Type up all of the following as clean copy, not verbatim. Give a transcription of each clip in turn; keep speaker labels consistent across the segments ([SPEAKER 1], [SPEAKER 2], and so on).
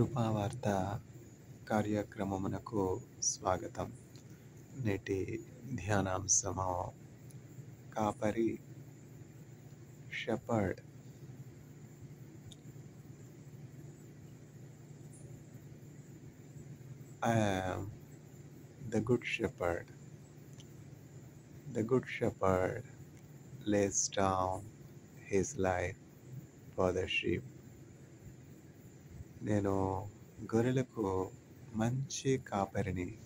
[SPEAKER 1] కృపావార్త కార్యక్రమమునకు స్వాగతం. నేటి ధ్యానాంశము కాపరి shepherd. I am the good shepherd. The good shepherd lays down his life for the sheep. నేను గొర్రెలకు మంచి కాపరిని.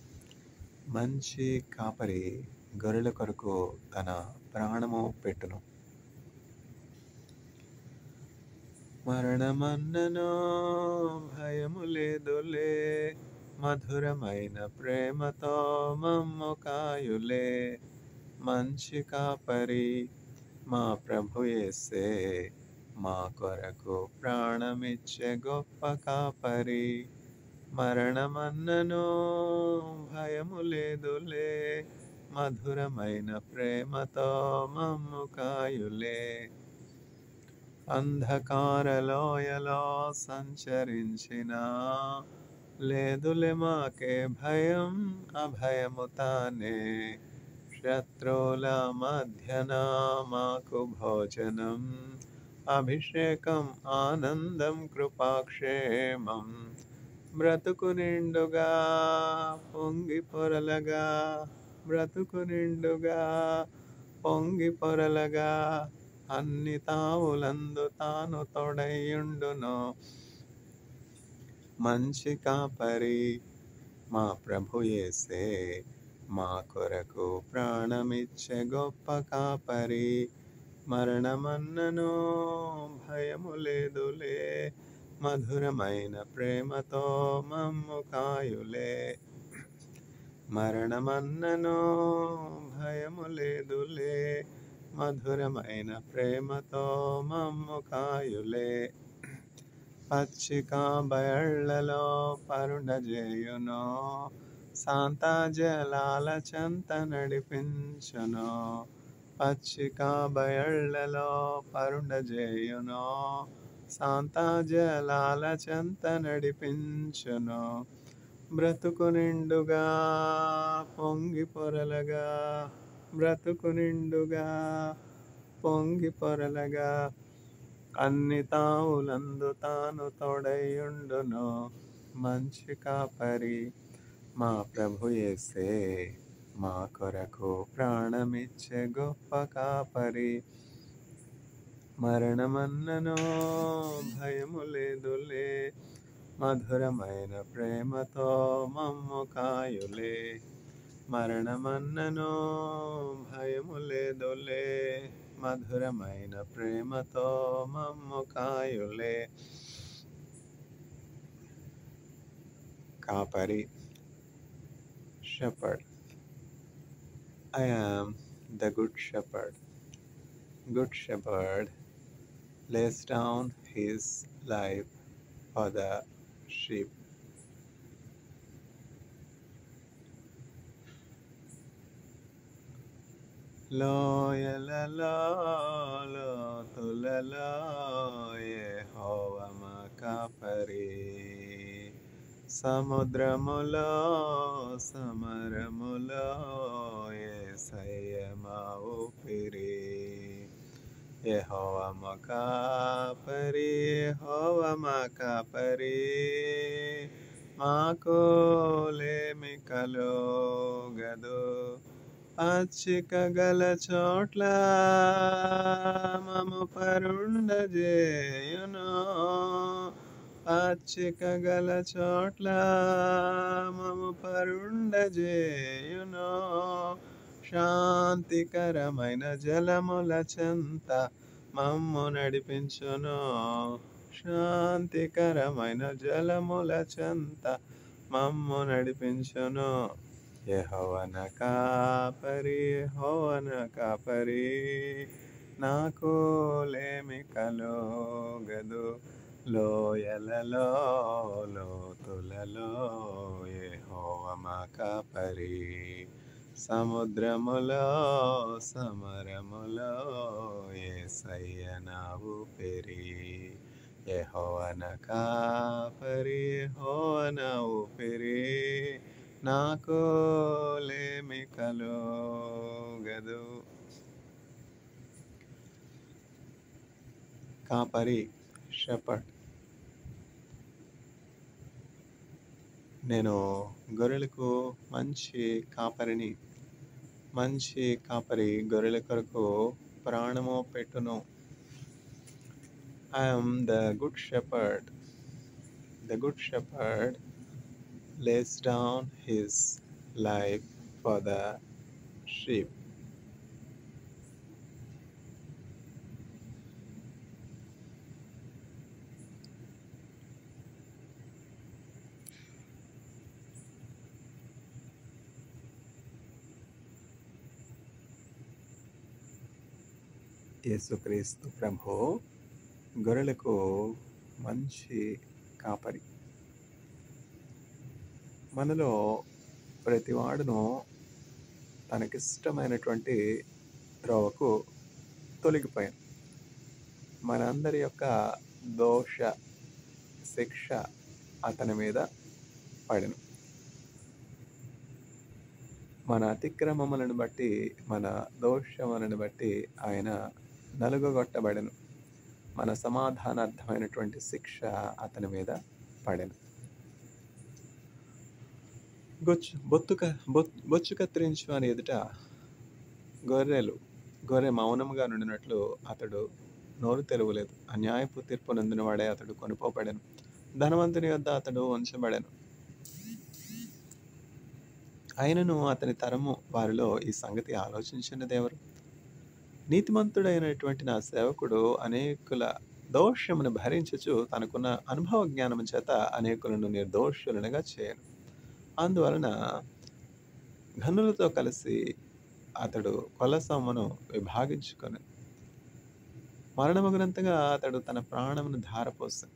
[SPEAKER 1] మంచి కాపరి గొర్రెల కొరకు తన ప్రాణము పెట్టును. మరణమన్ననో భయము లేదులే, మధురమైన ప్రేమతో మమ్ము కాయులే. మంచి కాపరి మా ప్రభు యేసే, మా కొరకు ప్రాణమిచ్చే గొప్ప కాపరి. మరణమన్ననో భయము లేదులే, మధురమైన ప్రేమతో మమ్ము కాయులే. అంధకార లోయలో సంచరించిన లేదులే మాకే భయం, అభయము తానే. శత్రువుల మధ్యన మాకు భోజనం, అభిషేకం, ఆనందం, కృపాక్షేమం. బ్రతుకు నిండుగా పొంగి పొరలగా, బ్రతుకు నిండుగా పొంగి పొరలగా, అన్ని తావులందు తాను తోడైయుండును. మంచి కాపరి మా ప్రభు యేసే, మా కొరకు ప్రాణమిచ్చే గొప్ప కాపరి. మరణమన్ననో భయము లేదులే, మధురమైన ప్రేమతో మమ్ము కాయులే. మరణమన్ననో భయము లేదులే, మధురమైన ప్రేమతో మమ్ము కాయులే. పచ్చిక బయళ్లలో పరుండజేయును, శాంత జలాల చెంత నడిపించును. పచ్చిక బయళ్లలో పరుండజేయును, శాంత జలాల చెంత నడిపించును. బ్రతుకు నిండుగా పొంగి పొరలగా, బ్రతుకు నిండుగా పొంగి పొరలగా, అన్ని తావులందు తాను తోడైయుండును. మంచి కాపరి మా ప్రభు యేసే, మా కొరకు ప్రాణమిచ్చే గొప్ప కాపరి. మరణమన్ననో భయము లేదులే, మధురమైన ప్రేమతో మమ్ము కాయులే. మరణమన్ననో భయము లేదులే, మధురమైన ప్రేమతో మమ్ము కాయులే. కాపరి shepherd. I am the good shepherd. Good shepherd lays down his life for the sheep. లోయలలో లోతులలో యెహోవా మా కాపరి. సముద్రములో సమరములో యేసయ్య మా ఊపిరి. యెహోవా మా కాపరి, యెహోవా మా కాపరి. మాకు లేమి కలుగదు, పచ్చిక గల చోట్ల మము పరుండజేయును. పచ్చిక గల చోట్ల మము పరుండజేయును. శాంతికరమైన జలముల చెంత మమ్ము నడిపించును. శాంతికరమైన జలముల చెంత మమ్ము నడిపించును. యెహోవా నా కాపరి, యెహోవా నా కాపరి. నాకు లేమి కలుగదు. లోయలలో లోతులలో యెహోవా మా కాపరి. సముద్రములో సమరములో యేసయ్య నా ఊపిరి. యెహోవా నా కాపరి, యెహోవా నా ఊపిరి, నాకు లేమి కలుగదు. కాపరి, షెపర్డ్. నేను గొర్రెలకు మంచి కాపరిని. మంచి కాపరి గొర్రెల కొరకు ప్రాణము పెట్టును. I am the good shepherd. The good shepherd lays down his life for the sheep. యేసుక్రీస్తు ప్రభు గొర్రెలకు మంచి కాపరి. మనలో ప్రతివాడును తనకిష్టమైనటువంటి త్రోవకు తొలగిపోయాను. మనందరి యొక్క దోష శిక్ష అతని మీద పడెను. మన అతిక్రమములను బట్టి, మన దోషములను బట్టి ఆయన నలుగగొట్టబడెను. మన సమాధానార్థమైనటువంటి శిక్ష అతని మీద పడెను. బొచ్చు కత్తిరించు అని ఎదుట గొర్రె మౌనముగా నుండినట్లు అతడు నోరు తెరవలేదు. అన్యాయపు తీర్పు నొందిన వాడే అతడు కొనుపోబడెను. ధనవంతుని వద్ద అతడు ఉంచబడెను. అయినను అతని తరము వారిలో ఈ సంగతి ఆలోచించినదెవరు? నీతిమంతుడైనటువంటి నా సేవకుడు అనేకుల దోషమును భరించుచు తనకున్న అనుభవ జ్ఞానము చేత అనేకులను నిర్దోషులనుగా చేయను. అందువలన ఘనులతో కలిసి అతడు కొలసొమ్మును విభాగించుకొని మరణమగునంతగా అతడు తన ప్రాణమును ధారపోసాను.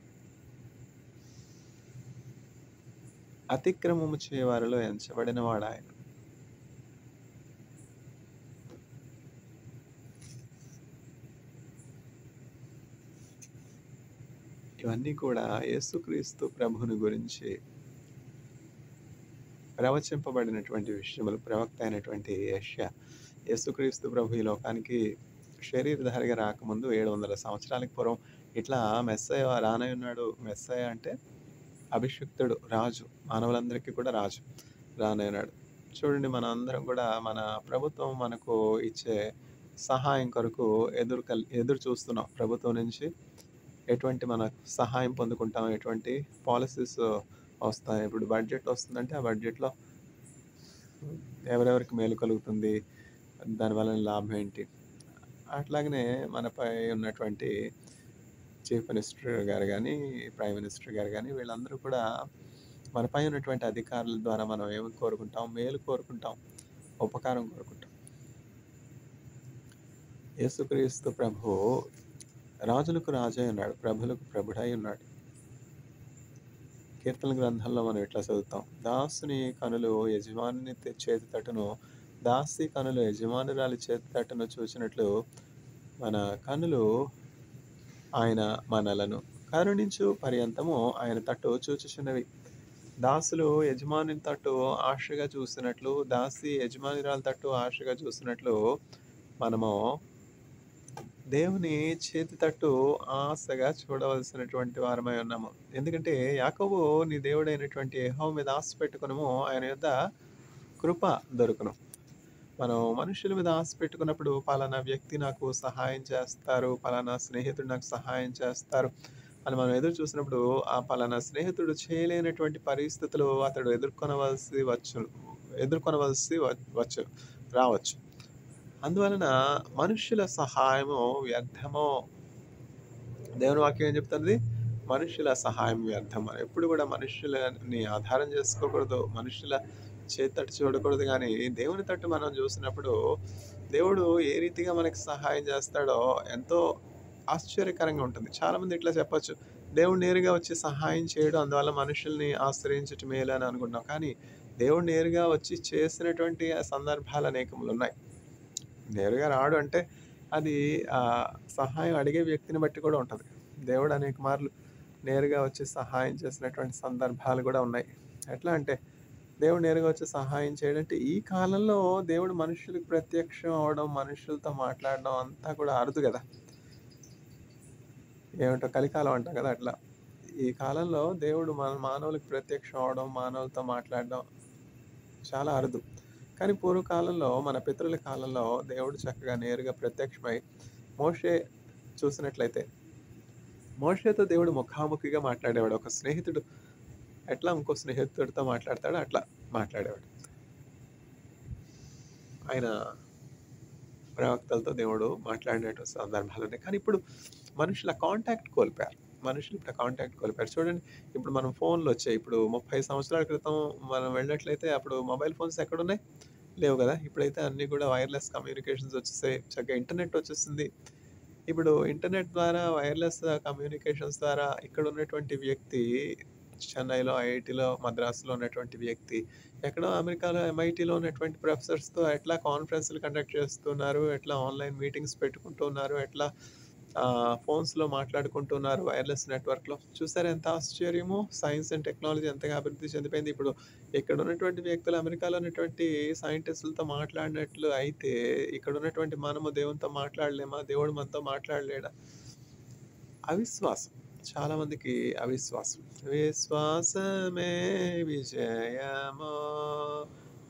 [SPEAKER 1] అతిక్రమము చేయవారిలో ఎంచబడిన వాడాయన. ఇవన్నీ కూడా యేసుక్రీస్తు ప్రభుని గురించి ప్రవచింపబడినటువంటి విషయములు. ప్రవక్త అయినటువంటి యెషయా యేసుక్రీస్తు ప్రభు ఈ లోకానికి శరీరధారిగా రాకముందు 700 సంవత్సరాలకు పూర్వం ఇట్లా మెస్సయ రానయ్యున్నాడు. మెస్సయ అంటే అభిషిక్తుడు, రాజు, మానవులందరికీ కూడా రాజు రానయ్యున్నాడు. చూడండి, మన అందరం కూడా మన ప్రభుత్వం మనకు ఇచ్చే సహాయం కొరకు ఎదురు చూస్తున్నాం. ప్రభుత్వం నుంచి ఎటువంటి మన సహాయం పొందుకుంటాం, ఎటువంటి పాలసీస్ వస్తాయి. ఇప్పుడు బడ్జెట్ వస్తుందంటే ఆ బడ్జెట్లో ఎవరెవరికి మేలు కలుగుతుంది, దానివల్ల లాభం ఏంటి. అట్లాగనే మనపై ఉన్నటువంటి చీఫ్ మినిస్టర్ గారు కానీ, ప్రైమ్ మినిస్టర్ గారు కానీ, వీళ్ళందరూ కూడా మనపై ఉన్నటువంటి అధికారుల ద్వారా మనం ఏమి కోరుకుంటాం? మేలు కోరుకుంటాం, ఉపకారం కోరుకుంటాం. యేసుక్రీస్తు ప్రభు రాజులకు రాజై ఉన్నాడు, ప్రభులకు ప్రభుడై ఉన్నాడు. కీర్తన గ్రంథంలో మనం ఇట్లా చదువుతాం, దాసుని కనులు యజమాని చేతి తట్టును, దాసి కనులు యజమానురాలి చేతి తట్టును చూసినట్లు మన కనులు ఆయన మనలను కరుణించు పర్యంతము ఆయన తట్టు చూచుచున్నవి. దాసులు యజమాని తట్టు ఆశగా చూసినట్లు, దాసి యజమానురాలి తట్టు ఆశగా చూసినట్లు మనము దేవుని చేతి తట్టు ఆశగా చూడవలసినటువంటి వారమై ఉన్నాము. ఎందుకంటే యాకోబు నీ దేవుడైనటువంటి యెహోవా మీద ఆశ పెట్టుకున్నాము, ఆయన యొద్ద కృప దొరుకును. మనం మనుషుల మీద ఆశ పెట్టుకున్నప్పుడు పలానా వ్యక్తి నాకు సహాయం చేస్తారు, పలానా స్నేహితుడు నాకు సహాయం చేస్తారు అని మనం ఎదురు చూసినప్పుడు ఆ పలానా స్నేహితుడు చేయలేనటువంటి పరిస్థితులు అతడు ఎదుర్కొనవలసి రావచ్చు. అందువలన మనుషుల సహాయము వ్యర్థము. దేవుని వాక్యం ఏం చెప్తుంది? మనుషుల సహాయం వ్యర్థం. ఎప్పుడు కూడా మనుషులని ఆధారం చేసుకోకూడదు, మనుషుల చేతట్టు చూడకూడదు. కానీ దేవుని తట్టు మనం చూసినప్పుడు దేవుడు ఏ రీతిగా మనకి సహాయం చేస్తాడో ఎంతో ఆశ్చర్యకరంగా ఉంటుంది. చాలామంది ఇట్లా చెప్పచ్చు, దేవుడు నేరుగా వచ్చి సహాయం చేయడం, అందువల్ల మనుషుల్ని ఆశ్రయించటం మేలు అని అనుకుంటున్నాం. కానీ దేవుడు నేరుగా వచ్చి చేసినటువంటి సందర్భాలు అనేకములు ఉన్నాయి. నేరుగా రాడు అంటే అది సహాయం అడిగే వ్యక్తిని బట్టి కూడా ఉంటుంది. దేవుడు అనేక మార్లు నేరుగా వచ్చి సహాయం చేసినటువంటి సందర్భాలు కూడా ఉన్నాయి. ఎట్లా అంటే దేవుడు నేరుగా వచ్చి సహాయం చేయడం అంటే ఈ కాలంలో దేవుడు మనుషులకు ప్రత్యక్షం అవ్వడం, మనుషులతో మాట్లాడడం అంతా కూడా అరుదు కదా! ఏమంటో కలికాలం అంటాం కదా! అట్లా. ఈ కాలంలో దేవుడు మానవులకు ప్రత్యక్షం అవ్వడం, మానవులతో మాట్లాడడం చాలా అరుదు. కానీ పూర్వకాలంలో మన పితరుల కాలంలో దేవుడు చక్కగా నేరుగా ప్రత్యక్షమై మోషే చూసినట్లయితే మోషేతో దేవుడు ముఖాముఖిగా మాట్లాడేవాడు. ఒక స్నేహితుడు ఎట్లా ఇంకో స్నేహితుడితో మాట్లాడతాడో అట్లా మాట్లాడేవాడు. ఆయన ప్రవక్తలతో దేవుడు మాట్లాడినటువంటి సందర్భాలున్నాయి. కానీ ఇప్పుడు మనుషులు ఆ కాంటాక్ట్ కోల్పోయారు. మనుషులు ఇప్పుడు ఆ కాంటాక్ట్ కోల్పోయారు. చూడండి, ఇప్పుడు మనం ఫోన్‌లొచ్చాయి. ఇప్పుడు 30 సంవత్సరాల క్రితం మనం వెళ్ళినట్లయితే అప్పుడు మొబైల్ ఫోన్స్ ఎక్కడున్నాయి? లేవు గదా! ఇప్పుడైతే అన్నీ కూడా వైర్‌లెస్ కమ్యూనికేషన్స్ వచ్చేసాయి. చక్కగా ఇంటర్నెట్ వచ్చేసింది. ఇప్పుడు ఇంటర్నెట్ ద్వారా వైర్‌లెస్ కమ్యూనికేషన్స్ ద్వారా ఇక్కడ ఉన్నటువంటి వ్యక్తి చెన్నైలో, ఐఐటీలో, మద్రాసులో ఉన్నటువంటి వ్యక్తి ఎక్కడో అమెరికాలో ఎంఐటీలో ఉన్నటువంటి ప్రొఫెసర్స్‌తో ఎట్లా కాన్ఫరెన్స్‌లు కండక్ట్ చేస్తున్నారు, ఎట్లా ఆన్‌లైన్ మీటింగ్స్ పెట్టుకుంటున్నారు, ఎట్లా ఫోన్స్‌లో మాట్లాడుకుంటున్నారు వైర్‌లెస్ నెట్వర్క్‌లో. చూసారా ఎంత ఆశ్చర్యమో! సైన్స్ అండ్ టెక్నాలజీ ఎంతగా అభివృద్ధి చెందిపోయింది. ఇప్పుడు ఇక్కడ ఉన్నటువంటి వ్యక్తులు అమెరికాలో ఉన్నటువంటి సైంటిస్టులతో మాట్లాడినట్లు అయితే, ఇక్కడ ఉన్నటువంటి మనము దేవునితో మాట్లాడలేమా? దేవుడు మనతో మాట్లాడలేడా? అవిశ్వాసం. చాలా మందికి అవిశ్వాసం. విశ్వాసమే విజయము,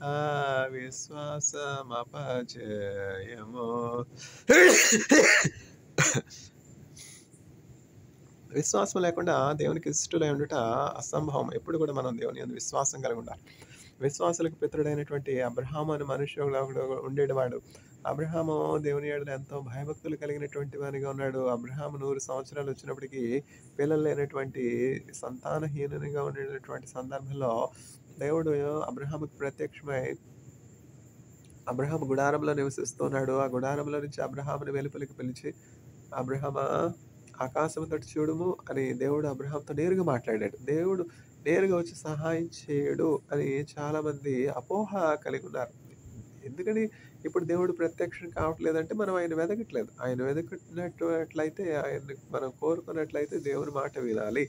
[SPEAKER 1] అవిశ్వాసం అపజయము. విశ్వాసం లేకుండా దేవునికి ఇష్టలై ఉండుట అసంభవం. ఎప్పుడు కూడా మనం దేవుని యందు విశ్వాసం కలిగి ఉండాలి. విశ్వాసులకు పితరుడైనటువంటి అబ్రహాము అనే మనుష్యుడు ఉండేవాడు. అబ్రహాము దేవుని యందు ఎంతో భయభక్తులు కలిగినటువంటి వానిగా ఉన్నాడు. అబ్రహాము 100 సంవత్సరాలు వచ్చినప్పటికీ పిల్లలు లేనటువంటి సంతానహీనునిగా ఉండేటటువంటి సందర్భంలో దేవుడు అబ్రహాముకు ప్రత్యక్షమై అబ్రహాము గుడారంలో నివసిస్తున్నాడు. ఆ గుడారంలో నుంచి అబ్రహాముని వెలుపలికి పిలిచి, అబ్రహామా ఆకాశము తట్టు చూడుము అని దేవుడు అబ్రహాంతో నేరుగా మాట్లాడాడు. దేవుడు నేరుగా వచ్చి సహాయం చేయడు అని చాలామంది అపోహ కలిగి ఉన్నారు. ఎందుకని ఇప్పుడు దేవుడు ప్రత్యక్షం కావట్లేదంటే మనం ఆయన వెదకట్లేదు. ఆయన వెదకుతున్నట్లయితే ఆయన్ని మనం కోరుకున్నట్లయితే దేవుని మాట వినాలి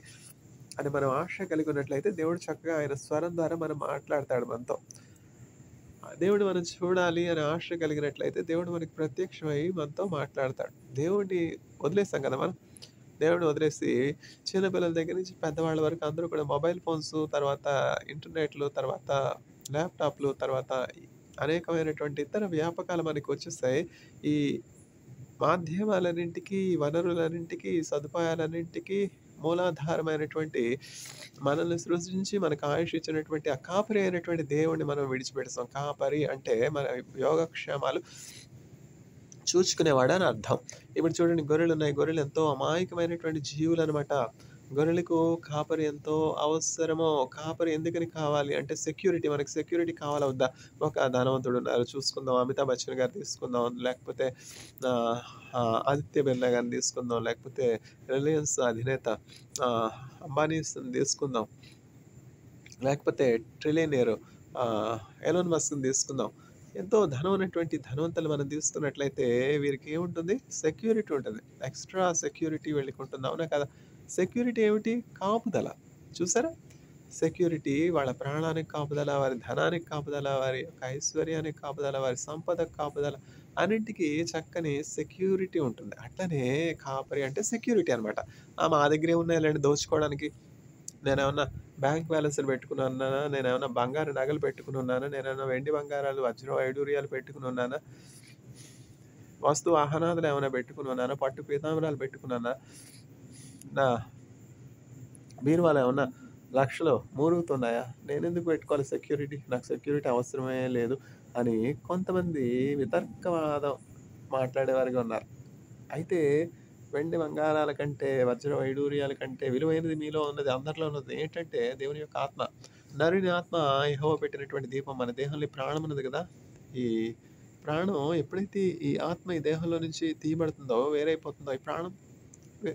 [SPEAKER 1] అని మనం ఆశ కలిగి ఉన్నట్లయితే దేవుడు చక్కగా ఆయన స్వరం ద్వారా మనం మాట్లాడతాడు మనతో. దేవుడు మనం చూడాలి అని ఆశ కలిగినట్లయితే దేవుడు మనకి ప్రత్యక్షమై మనతో మాట్లాడతాడు. దేవుడిని వదిలేస్తాం కదా మనం. దేవుడిని వదిలేసి చిన్న పిల్లల దగ్గర నుంచి పెద్దవాళ్ళ వరకు అందరూ కూడా మొబైల్ ఫోన్స్, తర్వాత ఇంటర్నెట్లు, తర్వాత ల్యాప్‌టాప్‌లు, తర్వాత అనేకమైనటువంటి ఇతర వ్యాపకాలు మనకొచ్చేసాయి. ఈ మాధ్యమాలన్నింటికి, వనరులన్నింటికి, సదుపాయాలన్నింటికి మూలాధారమైనటువంటి మనల్ని సృజించి మనకు ఆయుష్ ఇచ్చినటువంటి ఆ కాపరి అయినటువంటి దేవుడిని మనం విడిచిపెడతాం. కాపరి అంటే మన యోగక్షేమాలు చూచుకునేవాడు అని అర్థం. ఇప్పుడు చూడండి, గొర్రెలున్నాయి. గొర్రెలు ఎంతో అమాయకమైనటువంటి జీవులనమాట. గొర్రెలకు కాపరి ఎంతో అవసరమో. కాపరి ఎందుకని కావాలి అంటే సెక్యూరిటీ. మనకు సెక్యూరిటీ కావాలా వద్దా? ఒక ధనవంతుడున్నారు చూసుకుందాం. అమితాబ్ బచ్చన్ గారిని తీసుకుందాం. లేకపోతే ఆహ్, ఆదిత్య బిర్లా గారిని తీసుకుందాం. లేకపోతే రిలయన్స్ అధినేత అంబానీస్‌ని తీసుకుందాం. లేకపోతే ట్రిలియనీర్ ఎలాన్ మస్క్‌ని తీసుకుందాం. ఎంతో ధనం ఉన్నటువంటి ధనవంతులు మనం తీసుకున్నట్లయితే వీరికి ఏముంటుంది? సెక్యూరిటీ ఉంటుంది. ఎక్స్‌ట్రా సెక్యూరిటీ వీళ్ళకుంటుంది. అవునా కదా? సెక్యూరిటీ ఏమిటి? కాపుదల. చూసారా? సెక్యూరిటీ వాళ్ళ ప్రాణానికి కాపుదల, వారి ధనానికి కాపుదల, వారి యొక్క ఐశ్వర్యానికి కాపుదల, వారి సంపదకు కాపుదల, అన్నింటికి చక్కని సెక్యూరిటీ ఉంటుంది. అట్లనే కాపరి అంటే సెక్యూరిటీ అనమాట. మా దగ్గర ఏమున్నాయిలెండి దోచుకోవడానికి. నేనేమన్నా బ్యాంక్ బ్యాలెన్స్‌లు పెట్టుకునున్నానా? నేనేమన్నా బంగారు నగలు పెట్టుకునున్నానా? నేనేమన్నా వెండి బంగారాలు, వజ్రం, వైడూర్యాలు పెట్టుకునున్నానా? వస్తు వాహనాదులు ఏమైనా పెట్టుకునున్నానా? పట్టు పీతాంబరాలు పెట్టుకున్నానా? నా బీరువాలో ఏమన్నా లక్షలు మూరుగుతున్నాయా? నేనెందుకు పెట్టుకోవాలి సెక్యూరిటీ? నాకు సెక్యూరిటీ అవసరమే లేదు అని కొంతమంది వితర్కవాదం మాట్లాడేవారుగా ఉన్నారు. అయితే వెండి బంగారాల కంటే, వజ్ర వైడూర్యాల కంటే విలువైనది మీలో ఉన్నది, అందరిలో ఉన్నది ఏంటంటే దేవుని యొక్క ఆత్మ. నరుని ఆత్మ యెహోవా పెట్టినటువంటి దీపం. మన దేహంలో ఈ ప్రాణం ఉన్నది కదా! ఈ ప్రాణం ఎప్పుడైతే ఈ ఆత్మ ఈ దేహంలో నుంచి తీయబడుతుందో, వేరైపోతుందో ఈ ప్రాణం వె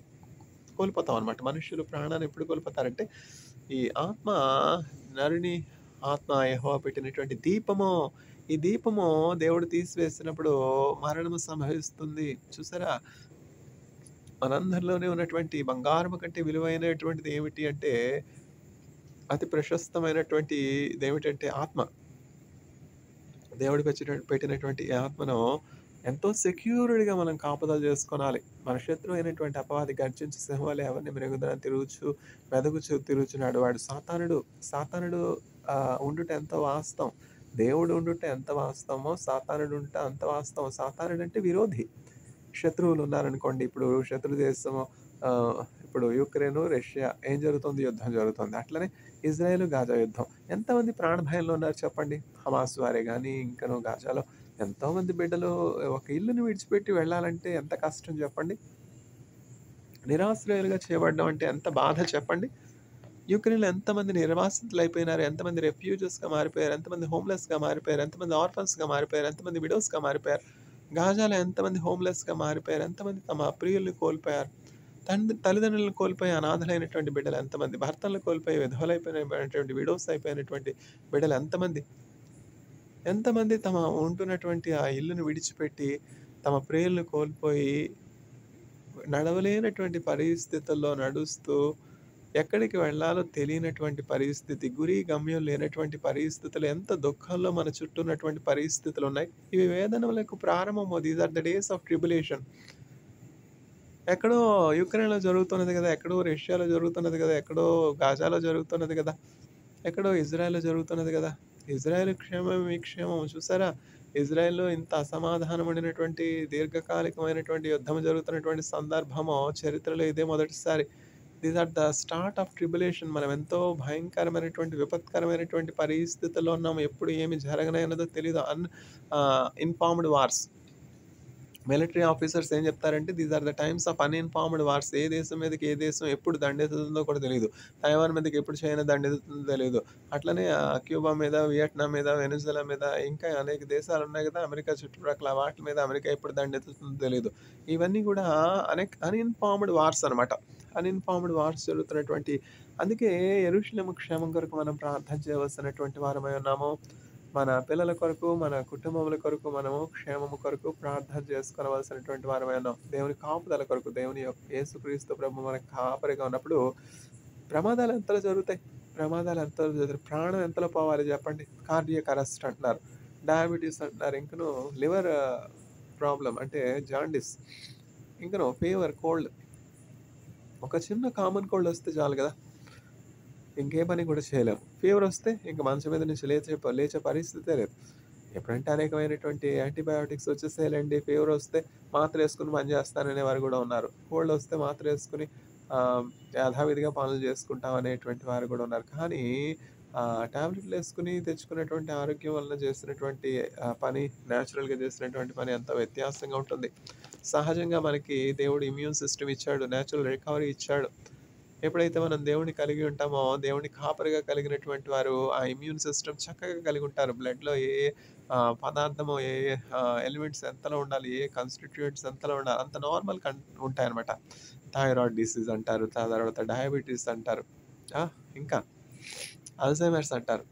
[SPEAKER 1] కోల్పోతామనమాట. మనుష్యులు ప్రాణాన్ని ఎప్పుడు కోల్పోతారంటే, ఈ ఆత్మ నరుని ఆత్మ యెహోవా పెట్టినటువంటి దీపము. ఈ దీపము దేవుడు తీసివేసినప్పుడు మరణము సంభవిస్తుంది. చూసారా? మనందరిలోనే ఉన్నటువంటి బంగారము కంటే విలువైనటువంటిది ఏమిటి అంటే, అతి ప్రశస్తమైనటువంటి ఇదేమిటంటే ఆత్మ. దేవుడు పెట్టినటువంటి ఈ ఆత్మను ఎంతో సెక్యూర్డ్‌గా మనం కాపుదల జేసుకోనాలి. మన శత్రువైనటువంటి అపవాది గర్జించు సింహం ఎవరిని మృంగుదనని వెదకుచు తిరుగుచున్నాడు. వాడు సాతానుడు. సాతానుడు ఉండుట ఎంత వాస్తవం. దేవుడు ఉండుట ఎంత వాస్తవమో, సాతానుడు ఉండుట అంత వాస్తవం. సాతానుడంటే విరోధి. శత్రువులున్నారనుకోండి. ఇప్పుడు శత్రు దేశము ఇప్పుడు యుక్రెయిను, రష్యా ఏం జరుగుతుంది? యుద్ధం జరుగుతుంది. అట్లనే ఇజ్రాయెల్, గాజా యుద్ధం. ఎంతమంది ప్రాణభయంలో ఉన్నారు చెప్పండి? హమాస్ వారే గాని, ఇంకను గాజాలో ఎంతోమంది బిడ్డలు ఒక ఇల్లుని విడిచిపెట్టి వెళ్ళాలంటే ఎంత కష్టం చెప్పండి? నిరాశ్రయులుగా చేయబడ్డం అంటే ఎంత బాధ చెప్పండి? యుక్రెయిన్‌లో ఎంతమంది నిర్వాసితులైపోయినారు? ఎంతమంది రెఫ్యూజీస్‌గా మారిపోయారు? ఎంతమంది హోమ్‌లెస్‌గా మారిపోయారు? ఎంతమంది ఆర్ఫన్స్‌గా మారిపోయారు? ఎంతమంది విడోస్‌గా మారిపోయారు? గాజాలో ఎంతమంది హోమ్‌లెస్‌గా మారిపోయారు? ఎంతమంది తమ ప్రియుల్ని కోల్పోయారు? తల్లిదండ్రులను కోల్పోయి అనాథలైనటువంటి బిడ్డలు ఎంతమంది? భర్తలను కోల్పోయి విధవలైపోయినటువంటి విడోస్ అయిపోయినటువంటి బిడ్డలు ఎంతమంది? ఎంతమంది తమ ఉంటున్నటువంటి ఆ ఇల్లుని విడిచిపెట్టి, తమ ప్రియుల్ని కోల్పోయి, నడవలేనటువంటి పరిస్థితుల్లో నడుస్తూ, ఎక్కడికి వెళ్ళాలో తెలియనటువంటి పరిస్థితి, గురి గమ్యం లేనటువంటి పరిస్థితులు, ఎంత దుఃఖంలో మన చుట్టూ ఉన్నటువంటి పరిస్థితులున్నాయి. ఇవి వేదనలకు ప్రారంభము. These are the days of tribulation. ఎక్కడో యుక్రెయిన్‌లో జరుగుతున్నది గదా! ఎక్కడో రష్యాలో జరుగుతున్నది గదా! ఎక్కడో గాజాలో జరుగుతున్నది గదా! ఎక్కడో ఇజ్రాయెల్‌లో జరుగుతున్నది గదా! ఇజ్రాయెల్ క్షేమం, మీ క్షేమం చూసారా? ఇజ్రాయెల్‌లో ఇంత అసమాధానం ఉండినటువంటి దీర్ఘకాలికమైనటువంటి యుద్ధం జరుగుతున్నటువంటి సందర్భము చరిత్రలో ఇదే మొదటిసారి. These are the start of tribulation. మనం ఎంతో భయంకరమైనటువంటి, విపత్కరమైనటువంటి పరిస్థితుల్లో ఉన్నాము. ఎప్పుడు ఏమి జరగనన్నదో తెలీదు. Informed wars. మిలిటరీ ఆఫీసర్స్ ఏం చెప్తారంటే these are the times of uninformed wars. ఏ దేశం మీదకి ఏ దేశం ఎప్పుడు దండెత్తుతుందో కూడా తెలీదు. తైవాన్ మీదకి ఎప్పుడు చైనా దండెత్తుతుందో తెలీదు. అట్లనే క్యూబా మీద, వియట్నాం మీద, వెనిజులా మీద ఇంకా అనేక దేశాలున్నాయి గదా! అమెరికా చుట్టుప్రక్కల వాటి మీద అమెరికా ఎప్పుడు దండెత్తుతుందో తెలీదు. ఇవన్నీ గూడా అన్‌ఇన్ఫార్మ్డ్ వార్స్ అనమాట. అన్‌ఇన్ఫార్మ్డ్ వార్స్ జరుగుతున్నటువంటి అందుకే యెరూషలేము క్షేమం కొరకు మనం ప్రార్థన చేయవలసినటువంటి వారమై ఉన్నాము. మన పిల్లల కొరకు, మన కుటుంబముల కొరకు, మనము క్షేమము కొరకు ప్రార్థన చేసుకోవలసినటువంటి వారమై ఉన్నాం. దేవుని కాపుదల కొరకు, దేవుని యొక్క యేసుక్రీస్తు ప్రభు మనకు కాపరిగా ఉన్నప్పుడు ప్రమాదాలు ఎంతలో జరుగుతాయి. ప్రమాదాలు ఎంతలో జరుగుతాయి. ప్రాణం ఎంతలో పోవాలి చెప్పండి. కార్డియాక్ అరెస్ట్ అంటున్నారు. డయాబెటిస్ అంటున్నారు. ఇంకను లివర్ ప్రాబ్లమ్ అంటే జాండీస్. ఇంకను ఫీవర్, కోల్డ్. ఒక చిన్న కామన్ కోల్డ్ వస్తే చాలు గదా! ఇంకే పని కూడా చేయలేము. ఫీవరొస్తే ఇంక మంచం మీద నుంచి లేచే పరిస్థితే లేదు. ఎప్పుడంటే అనేకమైనటువంటి యాంటీబయోటిక్స్ వచ్చేసాయిలెండి. ఫీవరొస్తే మాత్రేసుకొని పని చేస్తాననే వారు గూడా ఉన్నారు. కోల్డొస్తే మాత్రేసుకొని యథావిధిగా పనులు చేసుకుంటాం అనేటువంటి వారు గూడా ఉన్నారు. కానీ టాబ్లెట్‌లేసుకొని తెచ్చుకున్నటువంటి ఆరోగ్యం వలన చేసినటువంటి పని నేచురల్‌గా చేసినటువంటి పని ఎంతో వ్యత్యాసంగా ఉంటుంది. సహజంగా మనకి దేవుడు ఇమ్యూన్ సిస్టమ్ ఇచ్చాడు. నేచురల్ రికవరీ ఇచ్చాడు. ఎప్పుడైతే మనం దేవుడిని కలిగి ఉంటామో, దేవుడిని కాపరిగా కలిగినటువంటి వారు ఆ ఇమ్యూన్ సిస్టమ్ చక్కగా కలిగుంటారు. బ్లడ్‌లో ఏ ఏ పదార్థము, ఏ ఏ ఎలిమెంట్స్ ఎంతలో ఉండాలి, ఏ కాన్స్టిట్యూయెంట్స్ ఎంతలో ఉండాలి, అంత నార్మల్ ఉంటాయన్నమాట. థైరాయిడ్ డిసీజ్ అంటారు. తర్వాత డయాబెటిస్ అంటారు. ఆ! ఇంకా అల్జైమర్స్ అంటారు.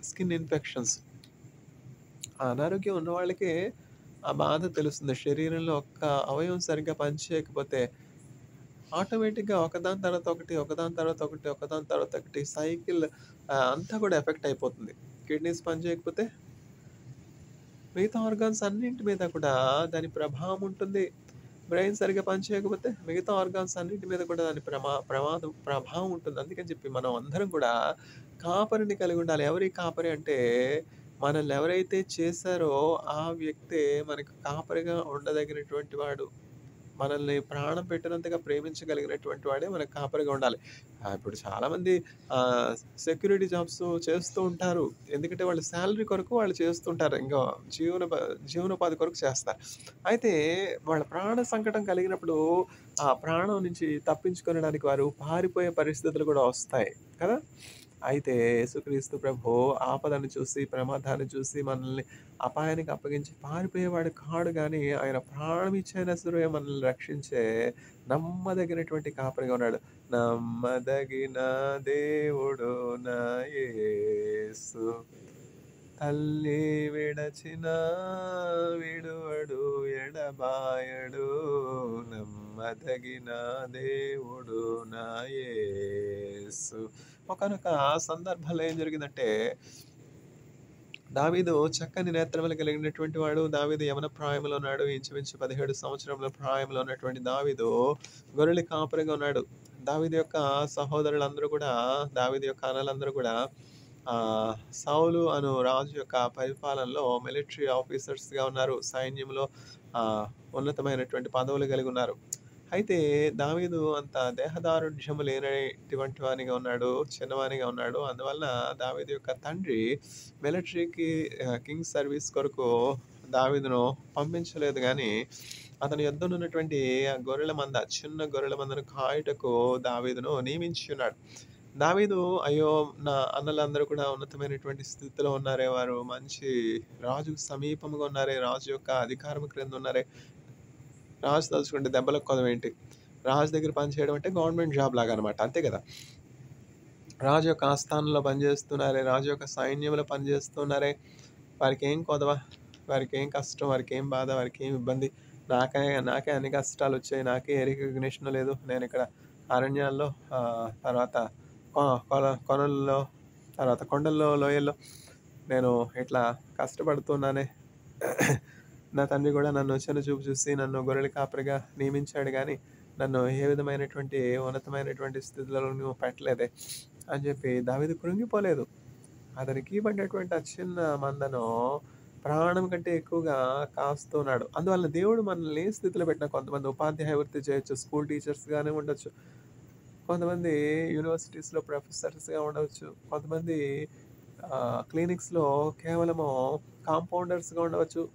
[SPEAKER 1] Skin infections. ఆ అనారోగ్యం ఉన్న వాళ్ళకే ఆ బాధ తెలుస్తుంది. శరీరంలో ఒక్క అవయవం సరిగ్గా పనిచేయకపోతే ఆటోమేటిక్‌గా ఒకదాని తర్వాత ఒకటి, ఒకదాని తర్వాత ఒకటి, ఒకదాని తర్వాత ఒకటి సైకిల్ అంతా కూడా ఎఫెక్ట్ అయిపోతుంది. కిడ్నీస్ పనిచేయకపోతే మిగతా ఆర్గాన్స్ అన్నింటి మీద కూడా దాని ప్రభావం ఉంటుంది. బ్రెయిన్ సరిగ్గా పనిచేయకపోతే మిగతా ఆర్గాన్స్ అన్నింటి మీద కూడా దాని ప్రభావం ఉంటుంది. అందుకని చెప్పి మనం అందరం కూడా కాపరిని కలిగి ఉండాలి. ఎవరి కాపరి అంటే మనల్ని ఎవరైతే చేశారో ఆ వ్యక్తే మనకు కాపరిగా ఉండదగినటువంటి వాడు. మనల్ని ప్రాణం పెట్టినంతగా ప్రేమించగలిగినటువంటి వాడే మనకు కాపరిగా ఉండాలి. ఇప్పుడు చాలామంది ఆహ్, సెక్యూరిటీ జాబ్స్ చేస్తూ ఉంటారు. ఎందుకంటే వాళ్ళ సాలరీ కొరకు వాళ్ళు చేస్తుంటారు. ఇంగా జీవనోప జీవనోపాధి కొరకు చేస్తారు. అయితే వాళ్ళ ప్రాణ సంకటం కలిగినప్పుడు ఆ ప్రాణం నుంచి తప్పించుకొనడానికి వారు పారిపోయే పరిస్థితులు కూడా వస్తాయి కదా! అయితే యేసుక్రీస్తు ప్రభువు ఆపదను చూసి, ప్రమాదాన్ని చూసి మనల్ని అపాయానికి అప్పగించి పారిపోయేవాడు కాడు గానీ, ఆయన ప్రాణమిచ్చైనా సరే మనల్ని రక్షించే నమ్మదగినటువంటి కాపరిగా ఉన్నాడు. నమ్మదగిన దేవుడు నా యేసు, తల్లి విడచినా విడువడు ఎడబాయడు. నమ్మదగిన దేవుడు నా యేసు. ఒకానొక సందర్భంలో ఏం జరిగిందంటే, దావీదు చక్కని నేత్రములు కలిగినటువంటి వాడు. దావీదు యవన ప్రాయంలో ఉన్నాడు. ఇంచుమించు 17 సంవత్సరముల ప్రాయంలో ఉన్నటువంటి దావీదు గొర్రెల కాపరిగా ఉన్నాడు. దావీదు యొక్క సహోదరులందరూ కూడా, దావీదు యొక్క అన్నలందరూ కూడా సౌలు అను రాజు యొక్క పరిపాలనలో మిలిటరీ ఆఫీసర్స్‌గా ఉన్నారు. సైన్యంలో ఉన్నతమైనటువంటి పదవులు కలిగి ఉన్నారు. అయితే దావీదు అంత దేహదారుఢ్యము లేనటువంటి వానిగా ఉన్నాడు. చిన్నవానిగా ఉన్నాడు. అందువలన దావీదు యొక్క తండ్రి మిలిటరీకి కింగ్ సర్వీస్ కొరకు దావీదును పంపించలేదు గానీ, అతని యొద్దనున్నటువంటి ఆ గొర్రెల మంద, చిన్న గొర్రెల మందను కాయుటకు దావీదును నియమించున్నాడు. దావీదు అయ్యో! నా అన్నలందరూ కూడా ఉన్నతమైనటువంటి స్థితిలో ఉన్నారే, వారు మంచి రాజుకు సమీపముగా ఉన్నారే, రాజు యొక్క అధికారము క్రింద ఉన్నారే. రాజు తలుచుకుంటే దెబ్బలకు కొదవేంటి? రాజు దగ్గర పనిచేయడం అంటే గవర్నమెంట్ జాబ్ లాగా అనమాట. అంతే కదా! రాజు యొక్క ఆస్థానంలో పనిచేస్తున్నారే, రాజు యొక్క సైన్యంలో పనిచేస్తున్నారే, వారికేం కొదవ? వారికేం కష్టం? వారికేం బాధ? వారికేం ఇబ్బంది? నాకే అన్ని కష్టాలొచ్చాయి. నాకే ఏ రికగ్నిషన్ లేదు. నేనిక్కడ అరణ్యాల్లో తర్వాత కొనల్లో, తర్వాత కొండల్లో, లోయల్లో నేను ఇట్లా కష్టపడుతున్నానే. నా తండ్రి కూడా నన్ను చిన్నచూపు చూసి నన్ను గొర్రెల కాపరిగా నియమించాడు గానీ, నన్ను ఏ విధమైనటువంటి ఉన్నతమైనటువంటి స్థితిలో పెట్టలేదే అని చెప్పి దావీదు కృంగిపోలేదు. అతనికి ఇవ్వబడినటువంటి ఆ చిన్న మందను ప్రాణం కంటే ఎక్కువగా కాస్తున్నాడు. అందువల్ల దేవుడు మనల్ని ఏ స్థితిలో పెట్టినా, కొంతమంది ఉపాధ్యాయ వృత్తి చేయొచ్చు, స్కూల్ టీచర్స్‌గానే ఉండొచ్చు. కొంతమంది యూనివర్సిటీస్‌లో ప్రొఫెసర్స్‌గా ఉండవచ్చు. కొంతమంది క్లినిక్స్‌లో కేవలము కాంపౌండర్స్‌గా ఉండవచ్చు.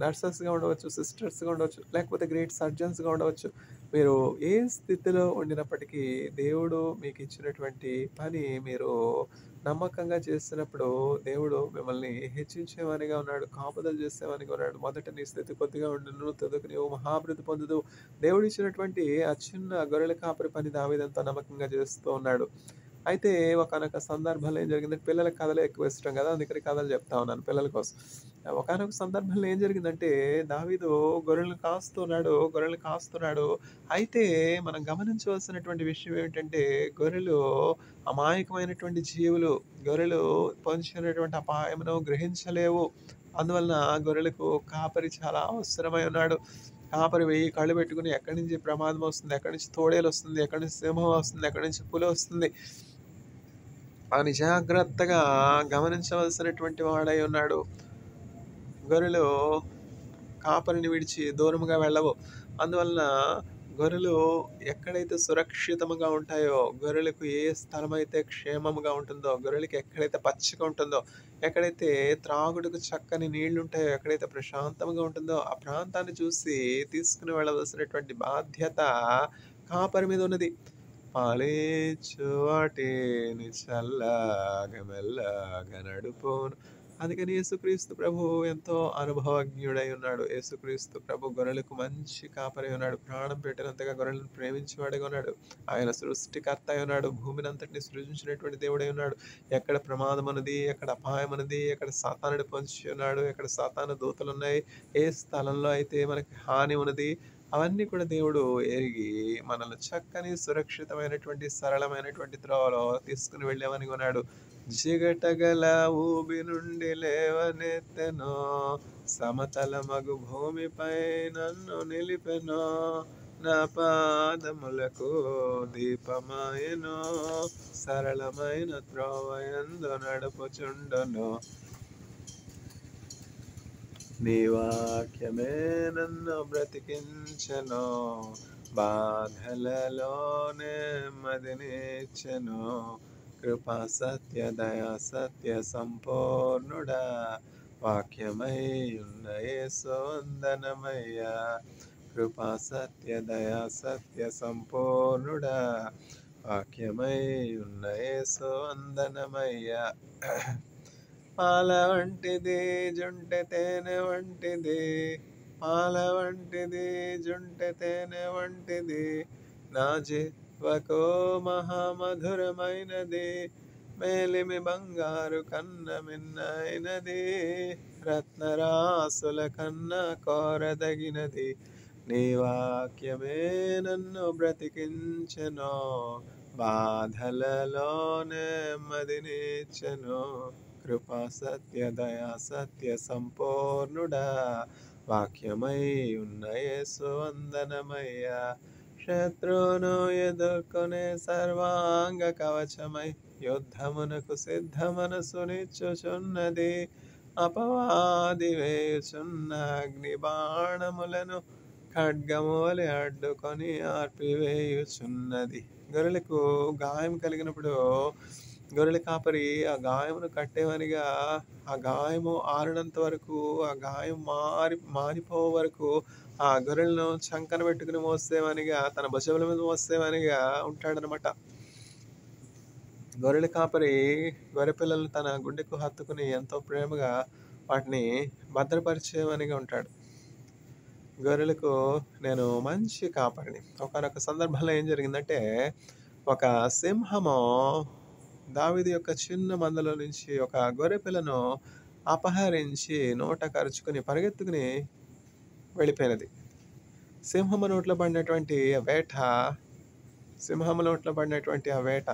[SPEAKER 1] నర్సెస్‌గా ఉండవచ్చు. సిస్టర్స్‌గా ఉండవచ్చు. లేకపోతే గ్రేట్ సర్జన్స్‌గా ఉండవచ్చు. మీరు ఏ స్థితిలో ఉండినప్పటికీ దేవుడు మీకిచ్చినటువంటి పని మీరు నమ్మకంగా చేస్తున్నప్పుడు దేవుడు మిమ్మల్ని హెచ్చించేవానిగా ఉన్నాడు. కాపుదల చేసేవానిగా ఉన్నాడు. మొదట నీ స్థితి కొద్దిగా ఉండును, తుదకు నీవు మహాభివృద్ధి పొందుదువు. దేవుడిచ్చినటువంటి ఆ చిన్న గొర్రెల కాపరి పని దావీదంతా నమ్మకంగా చేస్తూ ఉన్నాడు. అయితే ఒకానొక సందర్భంలో ఏం జరిగిందంటే, పిల్లలకి కథలే ఎక్కువ ఇష్టం గదా! అందుకని కథలు చెప్తా ఉన్నాను పిల్లల కోసం. ఒకానొక సందర్భంలో ఏం జరిగిందంటే, దావీదు గొర్రెలను కాస్తున్నాడు. అయితే మనం గమనించవలసినటువంటి విషయం ఏమిటంటే, గొర్రెలు అమాయకమైనటువంటి జీవులు. గొర్రెలు పొంచినటువంటి అపాయమును గ్రహించలేవు. అందువలన గొర్రెలకు కాపరి చాలా అవసరమై ఉన్నాడు. కాపరి 1000 కళ్ళు పెట్టుకొని ఎక్కడి నుంచి ప్రమాదం వస్తుంది, ఎక్కడి నుంచి తోడేలొస్తుంది, ఎక్కడి నుంచి సింహం వస్తుంది, ఎక్కడి నుంచి పులొస్తుంది అని జాగ్రత్తగా గమనించవలసినటువంటి వాడై ఉన్నాడు. గొర్రెలు కాపరిని విడిచి దూరముగా వెళ్ళవు. అందువలన గొర్రెలు ఎక్కడైతే సురక్షితముగా ఉంటాయో, గొర్రెలకు ఏ స్థలమైతే క్షేమముగా ఉంటుందో, గొర్రెలకి ఎక్కడైతే పచ్చిక ఉంటుందో, ఎక్కడైతే త్రాగుటకు చక్కని నీళ్లుంటాయో, ఎక్కడైతే ప్రశాంతంగా ఉంటుందో, ఆ ప్రాంతాన్ని చూసి తీసుకుని వెళ్ళవలసినటువంటి బాధ్యత కాపరి మీద ఉన్నది. పాలిచ్చు వాటిని చల్లగా మెల్లగా నడుపును. అందుకని యేసుక్రీస్తు ప్రభువు ఎంతో అనుభవజ్ఞుడై ఉన్నాడు. యేసుక్రీస్తు ప్రభు గొర్రెలకు మంచి కాపరై ఉన్నాడు. ప్రాణం పెట్టినంతగా గొర్రెలను ప్రేమించేవాడుగా ఉన్నాడు. ఆయన సృష్టికర్త అయి ఉన్నాడు. భూమినంతటిని సృజించినటువంటి దేవుడై ఉన్నాడు. ఎక్కడ ప్రమాదం ఉన్నది, ఎక్కడ అపాయం ఉన్నది, ఎక్కడ సాతానుడు పొంచి ఉన్నాడు, ఎక్కడ సాతాను దూతలున్నాయి, ఏ స్థలంలో అయితే మనకి హాని ఉన్నది, అవన్నీ కూడా దేవుడు ఎరిగి మనల్ని చక్కని సురక్షితమైనటువంటి సరళమైనటువంటి త్రోవలో తీసుకుని వెళ్ళేవని ఉన్నాడు. జిగటగల ఊబి నుండి లేవనెత్తెనో, సమతలమగు భూమిపై నన్ను నిలిపెనో, నా పాదములకు దీపమాయెనో, సరళమైన త్రోవయందు నడుపుచుండును. నీ వాక్యమే నన్ను బ్రతికించెను, బాధలలో నెమ్మదినిచ్చెను. కృపా సత్య దయా సత్య సంపూర్ణుడా, వాక్యమై ఉన్న యేసు వందనమయ్యా. కృపా సత్య దయా సత్య సంపూర్ణుడా, వాక్యమై ఉన్న యేసు వందనమయ్యా. పాల వంటిది జుంటె తేనె వంటిది, పాల వంటిది జుంటె తేనె వంటిది, నా జిహ్వకు మహామధురమైనది, మేలిమి బంగారు కన్న మిన్నైనది, రత్నరాసుల కన్నా కోరదగినది, నీ వాక్యమే నన్ను బ్రతికించెను, బాధలలో నెమ్మదినిచ్చెను. కృపా సత్య దయా సత్య సంపూర్ణుడా, వాక్యమై ఉన్న యేసు వందనమయ్యా. శత్రువును ఎదుర్కొనే సర్వాంగ కవచమై యుద్ధమునకు సిద్ధ మనసునిచ్చుచున్నది. అపవాది వేయుచున్న అగ్ని బాణములను ఖడ్గమువలె అడ్డుకొని ఆర్పివేయుచున్నది. గొర్రెలకు గాయం కలిగినప్పుడు గొర్రెల కాపరి ఆ గాయమును కట్టేవనిగా ఆ గాయము ఆరినంత వరకు, ఆ గాయం మానిపో వరకు ఆ గొర్రెలను చంకన పెట్టుకుని మోసేవనిగా, తన భుజముల మీద మోసేవనిగా ఉంటాడనమాట. గొర్రెల కాపరి గొర్రె పిల్లలను తన గుండెకు హత్తుకుని ఎంతో ప్రేమగా వాటిని భద్రపరిచేవనిగా ఉంటాడు. గొర్రెలకు నేను మంచి కాపరిని. ఒకానొక సందర్భంలో ఏం జరిగిందంటే, ఒక సింహము దావీదు యొక్క చిన్న మందలో నుంచి ఒక గొర్రె పిల్లను అపహరించి నోట కరుచుకుని పరిగెత్తుకుని వెళ్ళిపోయినది. సింహము నోట్లో పడినటువంటి ఆ వేట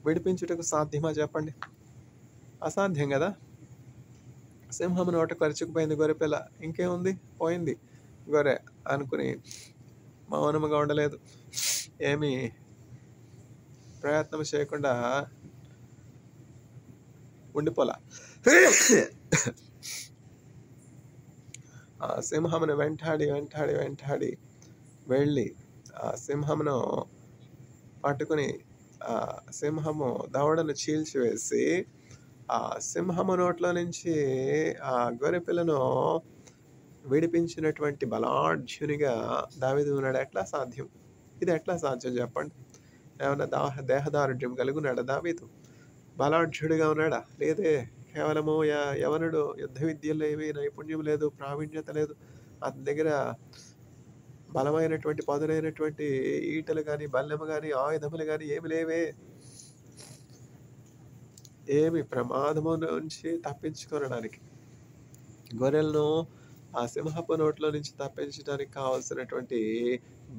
[SPEAKER 1] విడిపించుటకు సాధ్యమా చెప్పండి? అసాధ్యం కదా. సింహము నోట కరుచుకుపోయింది గొర్రెపిల్ల, ఇంకేముంది, పోయింది గొర్రె అనుకుని మౌనముగా ఉండలేదు. ఏమీ ప్రయత్నం చేయకుండా ఉండిపోలా. ఆ సింహమును వెంటాడి వెళ్ళి ఆ సింహమును పట్టుకుని ఆ సింహము దవడను చీల్చివేసి ఆ సింహము నోట్లో నుంచి ఆ గొర్రె పిల్లను విడిపించినటువంటి బలాఢ్యునిగా దావీదు ఉన్నాడు. ఎట్లా సాధ్యం? ఇది ఎట్లా సాధ్యం చెప్పండి? ఏమన్నా దేహదారుఢ్యం కలిగి ఉన్నాడా దావీదు? బలాఢ్యుడిగా ఉన్నాడా? లేదే. కేవలము యవనుడు, యుద్ధ విద్యల్లో ఏమీ నైపుణ్యం లేదు, ప్రావీణ్యత లేదు. అతని దగ్గర బలమైనటువంటి పదునైనటువంటి ఈటలు కానీ, బల్లెము కానీ, ఆయుధములు కానీ ఏమి లేవే. ఏమి ప్రమాదము నుంచి తప్పించుకొనడానికి, గొర్రెలను ఆ సింహపు నోట్లో నుంచి తప్పించడానికి కావాల్సినటువంటి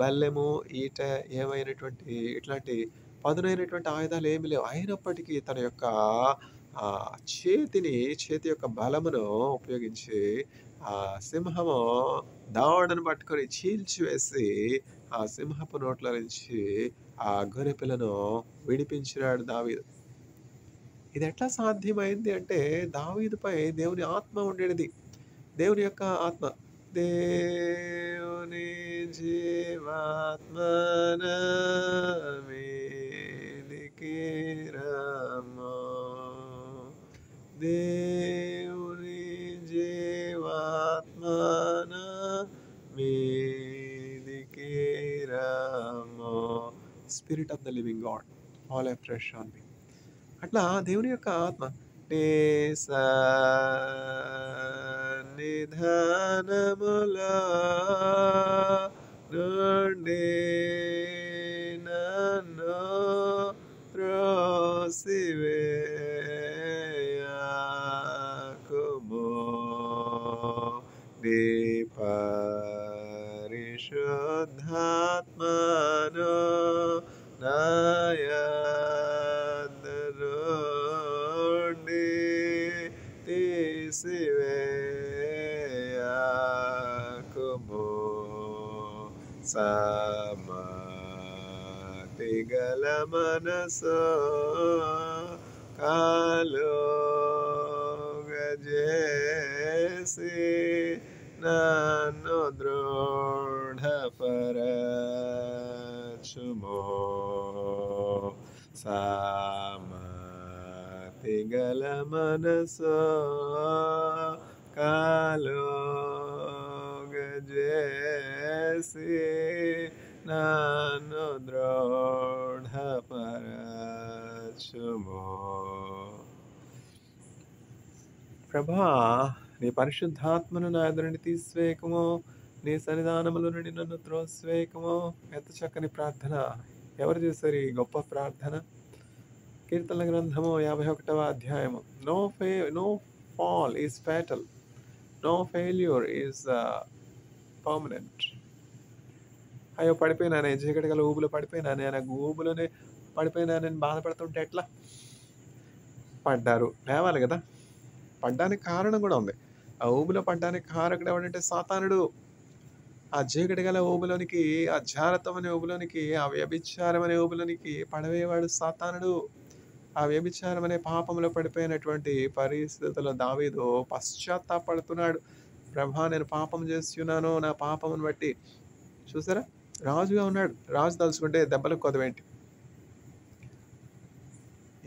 [SPEAKER 1] బల్లెము, ఈట, ఏమైనటువంటి ఇట్లాంటి పదునైనటువంటి ఆయుధాలు ఏమి లేవు. అయినప్పటికీ తన యొక్క చేతి యొక్క బలమును ఉపయోగించి ఆ సింహము దావడను పట్టుకొని చీల్చివేసి ఆ సింహపు నోట్ల నుంచి ఆ గొర్రె పిల్లను విడిపించినాడు దావీదు. ఇది ఎట్లా సాధ్యమైంది అంటే, దావీదుపై దేవుని ఆత్మ ఉండేది. దేవుని యొక్క ఆత్మ, దేవుని జీవాత్మన మీదికి రమ్మో, దేవుని జీవాత్మన మీదికి రమ్మో. Spirit of the living God, fall fresh on me. అట్లా దేవుని యొక్క ఆత్మ నీ సన్నిధానములో నుండి నన్ను త్రోసివేయకుము, నీ పరిశుద్ధాత్మను నాయా తీసివేయకుము. సమ్మతి గల మనసు కలుగజేసి నన్ను దృఢపరచుము. సమ్మతి గల మనసు కలుగజేసి నన్ను దృఢపరచుము. ప్రభా, నీ పరిశుద్ధాత్మను నా ఎదురు నుండి తీసివేయకము, నీ సన్నిధానముల నుండి నన్ను త్రోసివేయకము. ఎంత చక్కని ప్రార్థన! ఎవరు చేశారు ఈ గొప్ప ప్రార్థన? కీర్తనల గ్రంథము 51వ అధ్యాయము. No fall is fatal, no failure is permanent. అయ్యో! పడిపోయినానే, చీకటి గల ఊబిలో పడిపోయినానే, నాకు ఊబిలోనే పడిపోయినానని బాధపడుతుంటే ఎట్లా? పడ్డారు. లేవాలి గదా! పడ్డానికి కారణం గూడా ఉంది. ఆ ఊబిలో పడ్డానికి కారకుడు ఎవడంటే సాతానుడు. ఆ చీకటి గల ఊబిలోనికి, ఆ జారత్వం అనే ఊబిలోనికి, ఆ వ్యభిచారం అనే ఊబిలోనికి పడవేయవాడు సాతానుడు. ఆ వ్యభిచారం అనే పాపంలో పడిపోయినటువంటి పరిస్థితుల్లో దావీదు పశ్చాత్తాపడుతున్నాడు. ప్రభా! నేను పాపం చేస్తున్నాను. నా పాపమును బట్టి చూసారా? రాజుగా ఉన్నాడు. రాజు తలుచుకుంటే దెబ్బలకు కొదవేంటి?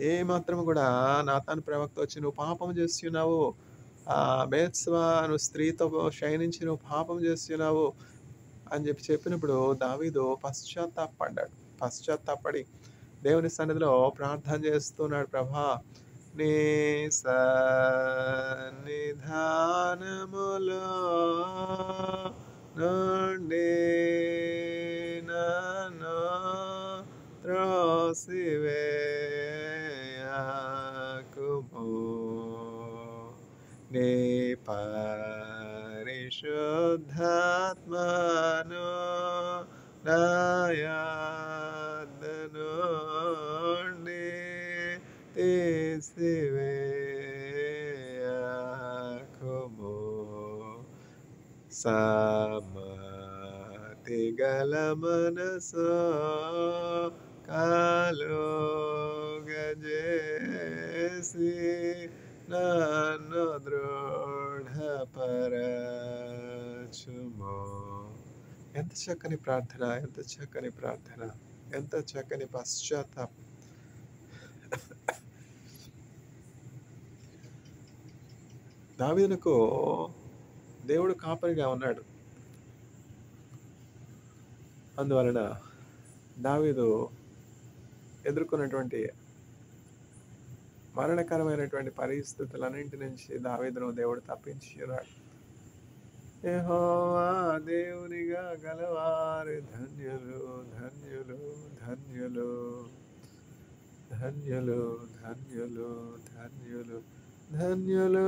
[SPEAKER 1] ఏ మాత్రం కూడా నాతాను ప్రవక్త వచ్చి "నువ్వు పాపం చేస్తున్నావు. బెత్షెబా నువ్వు స్త్రీతో శయనించి నువ్వు పాపం చేస్తున్నావు" అని చెప్పినప్పుడు దావీదు పశ్చాత్తాపపడ్డాడు. పశ్చాత్తాపపడి దేవుని సన్నిధిలో ప్రార్థన చేస్తున్నాడు. ప్రభా! నీ సన్నిధానములో నుండి నన్ను త్రోసివేయకుము. నీ పరిశుద్ధాత్మను నా యొద్ద నుండి తీసివేయకుము. సమ్మతి గల మనసు కలుగజేసి నన్ను దృఢపరచుము. ఎంత చక్కని ప్రార్థన! ఎంత చక్కని ప్రార్థన! ఎంత చక్కని పశ్చాత్తాపం! దావీదుకు దేవుడు కాపరిగా ఉన్నాడు. అందువలన దావీదు ఎదుర్కొన్నటువంటి మరణకరమైనటువంటి పరిస్థితులన్నింటి నుంచి దావీదును దేవుడు తప్పించి ఉన్నాడు. యెహోవా దేవునిగా గలవారు ధన్యులు, ధన్యులు, ధన్యులు, ధన్యులు, ధన్యులు, ధన్యులు, ధన్యులు,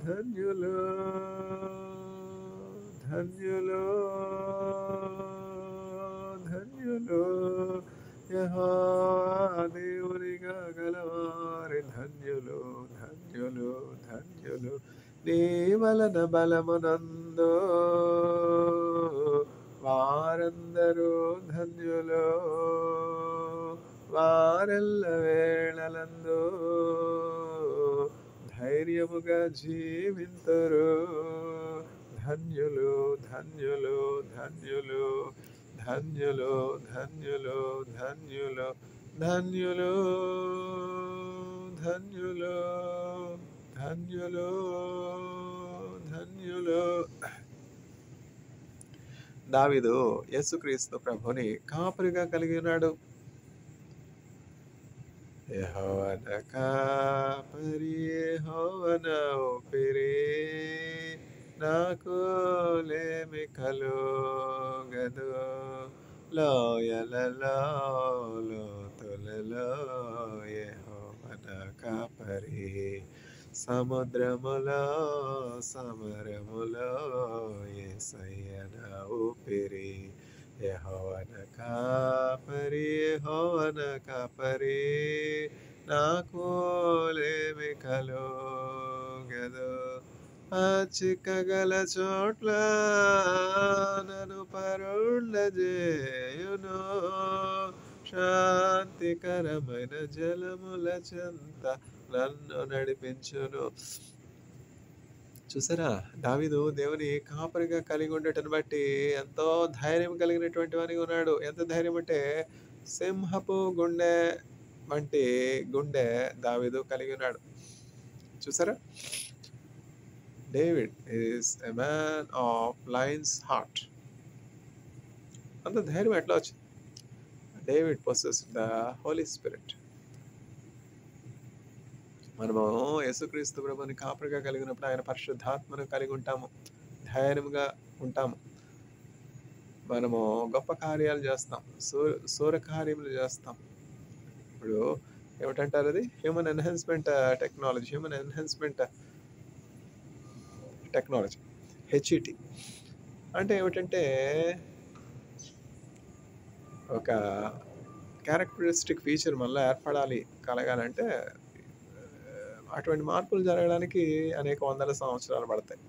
[SPEAKER 1] ధన్యులు, ధన్యులు, ధన్యులు. యెహోవా దేవునిగా గలవారి ధన్యులు, ధన్యులు, ధన్యులు. నీ వలన బలమునందు వారందరూ ధన్యులు, వారెల్ల వేళలందు ధైర్యముగా జీవింతురు. ధన్యులు, ధన్యులు, ధన్యులు, ధన్యులు, ధన్యులు, ధన్యులు, ధన్యులు, ధన్యులు, ధన్యులు, ధన్యులు. దావీదు యేసుక్రీస్తు ప్రభుని కాపరిగా కలిగి ఉన్నాడు. యెహోవా నా కాపరి, యెహోవా నా ఊపిరి, నాకు లేమి కలుగదు. లోయలలో లోతులలో యెహోవా నా కాపరి, సముద్రములో సమరములో యేసయ్య నా ఊపిరి. యెహోవా నా కాపరి, యెహోవా నా కాపరి, నాకు లేమి కలుగదు. చిక్కగల చోట్ల నన్ను పరుండజేయును, శాంతికరమైన జలముల చెంత నన్ను నడిపించును. చూసారా, దావీదు దేవుని కాపరిగా కలిగి ఉండటం బట్టి ఎంతో ధైర్యం కలిగినటువంటి వానిగా ఉన్నాడు. ఎంత ధైర్యం అంటే సింహపు గుండె వంటి గుండె దావీదు కలిగి ఉన్నాడు. చూసారా, David is a man of lion's heart. అంత ధైర్యం ఎట్లా వచ్చింది? David possess the Holy Spirit. మనము యేసుక్రీస్తు ప్రభుని కాపరిగా కలిగినప్పుడు ఆయన పరిశుద్ధాత్మను కలిగి ఉంటాము, ధైర్యంగా ఉంటాము. మనము గొప్ప కార్యాలు చేస్తాం, సూర కార్యములు చేస్తాం. ఇప్పుడు ఏమిటంటారు, అది హ్యూమన్ ఎన్హాన్స్మెంట్ టెక్నాలజీ. హెచ్ఈటి అంటే ఏమిటంటే ఒక క్యారెక్టరిస్టిక్ ఫీచర్ మనలో ఏర్పడాలి, కలగాలంటే అటువంటి మార్పులు జరగడానికి అనేక వందల సంవత్సరాలు పడతాయి.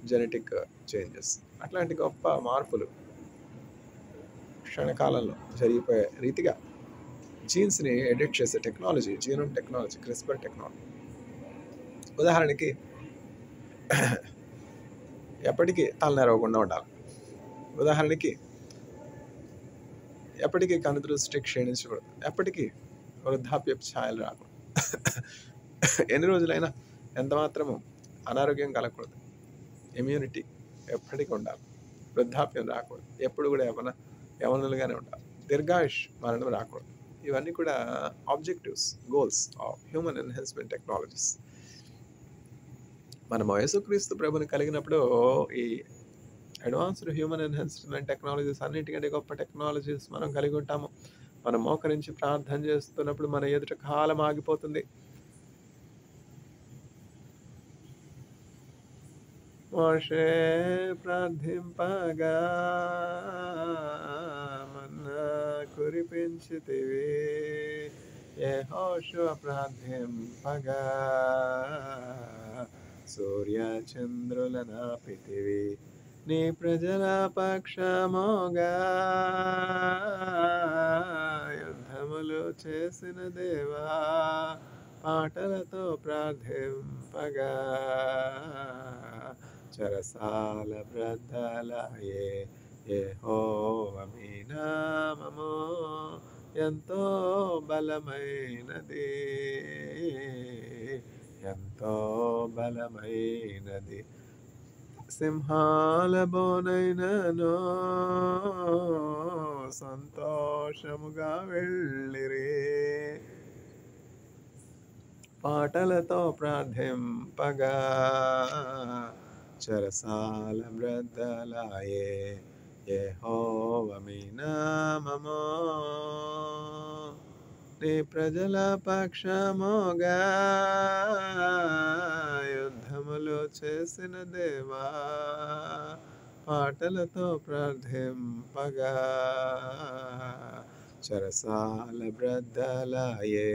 [SPEAKER 1] జెనెటిక్ చేంజెస్ అట్లాంటి గొప్ప మార్పులు క్షణకాలంలో జరిగిపోయే రీతిగా జీన్స్ని ఎడిట్ చేసే technology, genome technology, CRISPR technology. ఉదాహరణకి ఎప్పటికీ తలనెరవకుండా ఉండాలి. ఉదాహరణకి ఎప్పటికీ కనుదృష్టి క్షీణించకూడదు. ఎప్పటికీ వృద్ధాప్యపు ఛాయలు రాకూడదు. ఎన్ని రోజులైనా ఎంత మాత్రము అనారోగ్యం కలగకూడదు. ఇమ్యూనిటీ ఎప్పటికీ ఉండాలి. వృద్ధాప్యం రాకూడదు. ఎప్పుడు కూడా యవనులుగానే ఉండాలి. దీర్ఘాయుష్ మరణం రాకూడదు. ఇవన్నీ కూడా objectives, goals of human enhancement technologies. మనం యేసుక్రీస్తు ప్రభుని కలిగినప్పుడు ఈ అడ్వాన్స్డ్ హ్యూమన్ ఎన్హాన్స్మెంట్ టెక్నాలజీస్ అన్నిటికంటే గొప్ప టెక్నాలజీస్ మనం కలిగి ఉంటాము. మనం మోకరించి ప్రార్థన చేస్తున్నప్పుడు మన ఎదుట కాలం ఆగిపోతుంది. మోషే ప్రార్థింపగా మన్నా కురిపించితివి, యెహోషువ ప్రార్థింపగా సూర్య చంద్రుల నాపితివి, నీ ప్రజల పక్షముగా యుద్ధములు చేసిన దేవా, పాటలతో ప్రార్థింపగా చెరసాల బ్రద్దలాయే, యెహోవా మీ నామము ఎంతో బలమైనది, ఎంతో బలమైనది. సింహాల బోనైనను సంతోషముగా వెళ్ళిరి, పాటలతో ప్రార్థింపగా చెరసాల బ్రద్దలాయే, యెహోవా మీ నామము నీ ప్రజల పక్షముగా యుద్ధములు చేసిన దేవా, పాటలతో ప్రార్థింపగా చెరసాల బ్రద్దలాయే,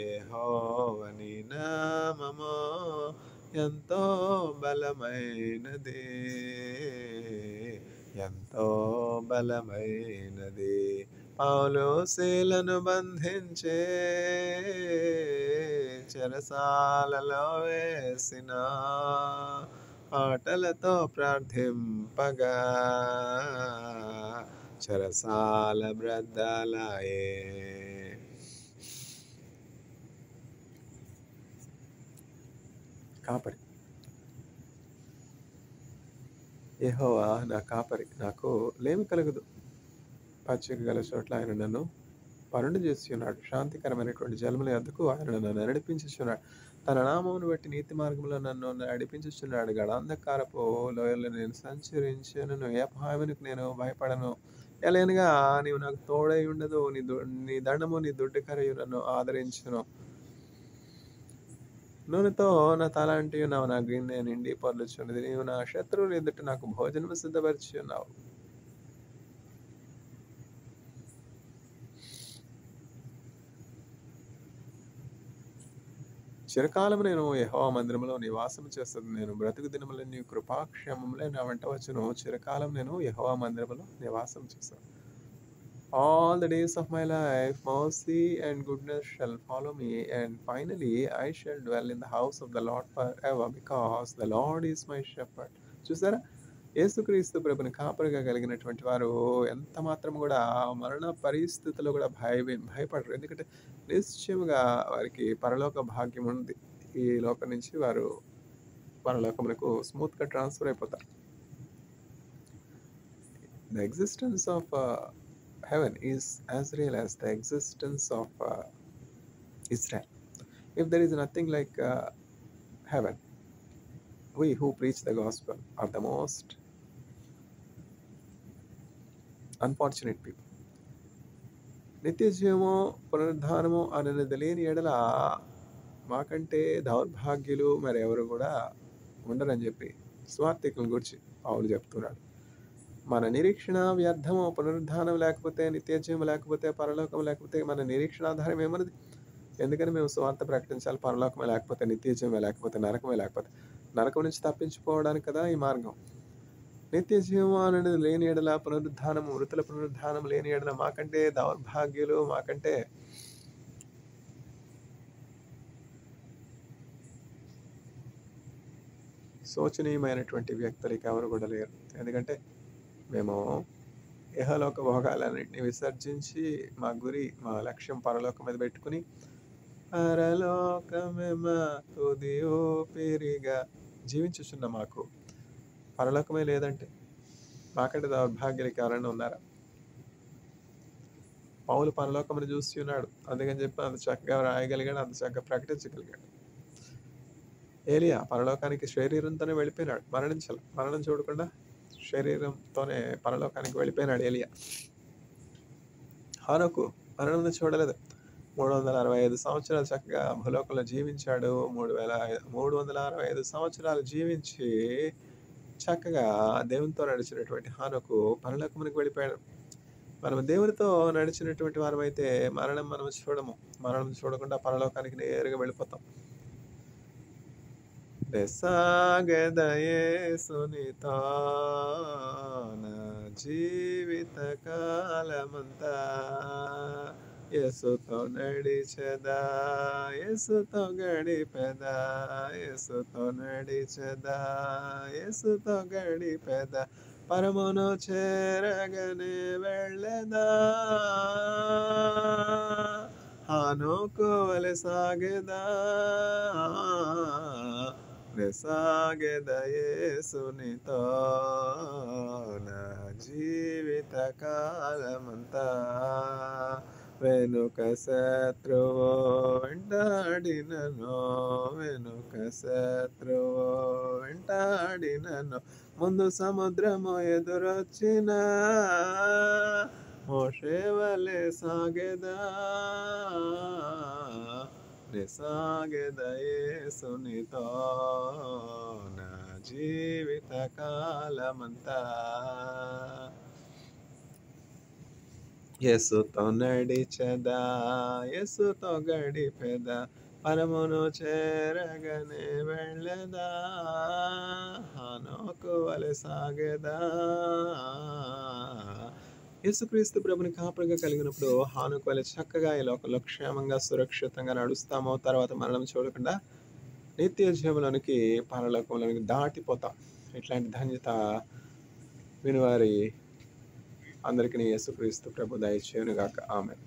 [SPEAKER 1] యెహోవా నీ నామము ఎంతో బలమైనది, ఎంతో బలమైనది. పౌలు శీలను బంధించే చెరసాలలో వేసిన, పాటలతో ప్రార్థింపగా చెరసాల బ్రద్దలాయే. కాపరి, యెహోవా నా కాపరి, నాకు లేమి కలగదు. పచ్చిక గల చోట్ల ఆయన నన్ను పరుండు చేస్తున్నాడు, శాంతికరమైనటువంటి జలముల యొద్దకు ఆయన నన్ను నడిపించుచున్నాడు. తన నామమును బట్టి నీతి మార్గంలో నన్ను నడిపించుచున్నాడు. గడాంధకారపు లోయల్లో నేను సంచరించెదను, ఏ అపాయమునకు నేను భయపడను. ఎలయనగా నీవు నాకు తోడై ఉండదు, నీ దండము నీ దుడ్డుకరయు నన్ను ఆదరించును. నూనెతో నా తలాంటి ఉన్నావు, నా గిన్నె నిండి పొర్లుచున్నది. నీవు నా శత్రువులు ఎదుట నాకు భోజనము సిద్ధపరిచి ఉన్నావు. చిరకాలము నేను యెహోవా మందిరములో నివాసము చేస్తాను. నేను బ్రతుకు దినములన్నీ కృపాక్షేమములే నా వెంట వచ్చును. చిరకాలం నేను యెహోవా మందిరములో నివాసం చేస్తాను. All the days of my life, mercy and goodness shall follow me, and finally I shall dwell in the house of the Lord forever, because the Lord is my shepherd. చూసారా, యేసుక్రీస్తు ప్రభుని కాపరిగా కలిగినటువంటి వారు ఎంత మాత్రం కూడా మరణ పరిస్థితుల్లో కూడా భయపడరు. ఎందుకంటే నిశ్చయముగా వారికి పరలోక భాగ్యం ఉంది. ఈ లోకం నుంచి వారు పరలోకమునకు స్మూత్గా ట్రాన్స్ఫర్ అయిపోతారు. The existence of heaven is as real as the existence of Israel. If there is nothing like heaven, we who preach the gospel are the most unfortunate people. నిత్య జీవము పునరుద్ధానము అనేది లేని ఎడల మాకంటే దౌర్భాగ్యులు మరి ఎవరు కూడా ఉండరని చెప్పి స్వార్థికులను గురించి పౌలు చెప్తున్నాడు. మన నిరీక్షణ వ్యర్థము. పునరుద్ధానం లేకపోతే, నిత్యజీవం లేకపోతే, పరలోకం లేకపోతే మన నిరీక్షణ ఆధారం ఏమన్నది? ఎందుకని మేము సువార్త ప్రకటించాలి? పరలోకమే లేకపోతే, నిత్యజీవమే లేకపోతే, నరకమే లేకపోతే. నరకం నుంచి తప్పించుకోవడానికి కదా ఈ మార్గం. నిత్యజీవం అనేది లేని ఎడల, పునరుద్ధానం, మృతుల పునరుద్ధానం లేని ఎడల మాకంటే దౌర్భాగ్యులు, మాకంటే శోచనీయమైనటువంటి వ్యక్తులు ఎవరు కూడా లేరు. ఎందుకంటే మేము ఇహలోక భోగాలన్నింటినీ విసర్జించి మా గురి, మా లక్ష్యం పరలోకం మీద పెట్టుకుని, పరలోకమే మా తుది ఊపిరిగా జీవించుచున్న మాకు పరలోకమే లేదంటే మాకంటే దౌర్భాగ్యులకి ఎవరైనా ఉన్నారా? పౌలు పరలోకమును చూసి ఉన్నాడు. అందుకని చెప్పి అంత చక్కగా రాయగలిగాడు, అంత చక్కగా ప్రకటించగలిగాడు. ఏలియా పరలోకానికి శరీరంతోనే వెళ్ళిపోయినాడు, మరణించాలి. మరణం చూడకుండా శరీరంతోనే పరలోకానికి వెళ్ళిపోయినాడు ఏలియా. హానోకు మరణం చూడలేదు. 365 సంవత్సరాలు చక్కగా భూలోకంలో జీవించాడు. 365 సంవత్సరాలు జీవించి చక్కగా దేవునితో నడిచినటువంటి హానోకు పరలోకమునికి వెళ్ళిపోయాడు. మనం దేవునితో నడిచినటువంటి వారమైతే మరణం మనం చూడము. మరణం చూడకుండా పరలోకానికి నేరుగా వెళ్ళిపోతాం. సాగెద యేసునితో నా జీవిత కాలమంతా, యేసుతో నడిచెదా, యేసుతో గడిపెదా, యేసుతో నడిచెదా, యేసుతో గడిపెదా, పరమును చేరగనే వెళ్ళెదా, హానోకు వలె సాగెదా, సాగెద యేసునితో నా జీవిత కాలమంతా, వెనుక శత్రువు వెంటాడినను, వెనుక శత్రువు వెంటాడినను, ముందు సముద్రము ఎదురొచ్చిన మోషే వలె సాగెదా, సాగెద యేసునితో నా జీవిత కాలమంతా, యేసుతో నడిచెదా, యేసుతో గడిపెదా, పరమును చేరగనే వెళ్ళెదా, హానోకు వలె సాగెదా. యేసుక్రీస్తు ప్రభుని కాపురిగా కలిగినప్పుడు హానోకు వలె చక్కగా ఈ లోకంలో క్షేమంగా, సురక్షితంగా నడుస్తామో, తర్వాత మరణం చూడకుండా నిత్య జీవంలోనికి, పరలోకంలోనికి దాటిపోతాం. ఇట్లాంటి ధన్యత వినివారి అందరికీ యేసుక్రీస్తు ప్రభు దయచేయునుగాక. ఆమేన్.